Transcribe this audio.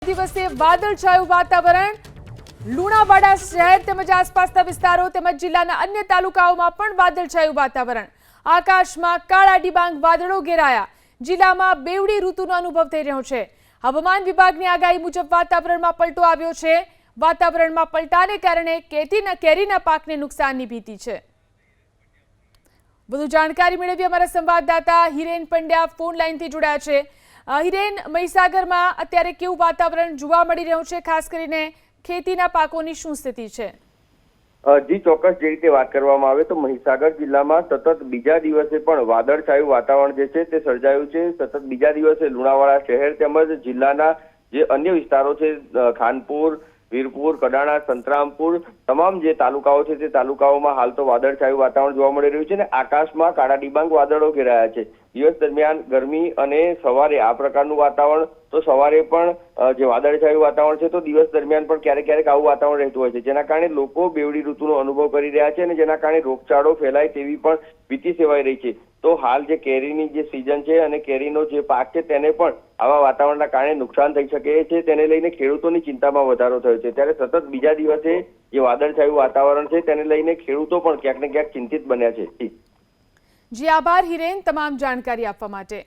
દિવસે વાદળછાયું વાતાવરણ લુણાવાડા શહેર તેમજ આસપાસના વિસ્તારો તેમજ જિલ્લાના અન્ય તાલુકાઓમાં પણ વાદળછાયું વાતાવરણ આકાશમાં કાળા ડિબાંગ વાદળો ઘેરાયા જિલ્લામાં બેવડી ઋતુનો અનુભવ થઈ રહ્યો છે હવામાન વિભાગની આગાહી મુજબ વાતાવરણમાં પલટો આવ્યો છે વાતાવરણમાં પલટાને કારણે કેરીના પાકને નુકસાનની ભીતિ છે વધુ જાણકારી મેળવી અમારા સંવાદદાતા હિરેન પંડ્યા ફોન લાઈનથી જોડાયા છે હિરેન મહીસાગરમાં અત્યારે કેવું વાતાવરણ જોવા મળી રહ્યું છે ખાસ કરીને ખેતીના પાકોની શું સ્થિતિ છે જી ચોક્કસ જે રીતે વાત કરવામાં આવે તો મહીસાગર જિલ્લામાં સતત બીજા દિવસે પણ વાદળછાયું વાતાવરણ જે છે તે સર્જાયું છે સતત બીજા દિવસે લુણાવાડા શહેર તેમજ જિલ્લાના જે અન્ય વિસ્તારો છે ખાનપુર વીરપુર કડાણા સંતરામપુર તમામ જે તાલુકાઓ છે તે તાલુકાઓમાં હાલ તો વાદળછાયું વાતાવરણ જોવા મળી રહ્યું છે અને આકાશમાં કાળા ડિબાંગ વાદળો ઘેરાયા છે દિવસ દરમિયાન ગરમી અને સવારે આ પ્રકારનું વાતાવરણ તો સવારે પણ જે વાદળછાયું વાતાવરણ છે તો દિવસ દરમિયાન પણ ક્યારેક ક્યારેક આવું વાતાવરણ રહેતું હોય છે જેના કારણે લોકો બેવડી ઋતુનો અનુભવ કરી રહ્યા છે અને જેના કારણે રોગચાળો ફેલાય તેવી પણ ભીતિ સેવાઈ રહી છે તો હાલ જે કેરીની જે સિઝન છે અને કેરીનો જે પાક છે તેને પણ આવા વાતાવરણના કારણે નુકસાન થઈ શકે છે તેને લઈને ખેડૂતોની ચિંતામાં વધારો થયો છે ત્યારે સતત બીજા દિવસે જે વાદળછાયું વાતાવરણ છે તેને લઈને ખેડૂતો પણ ક્યાંક ને ક્યાંક ચિંતિત બન્યા છે જી આભાર હિરેન તમામ જાણકારી આપવા માટે।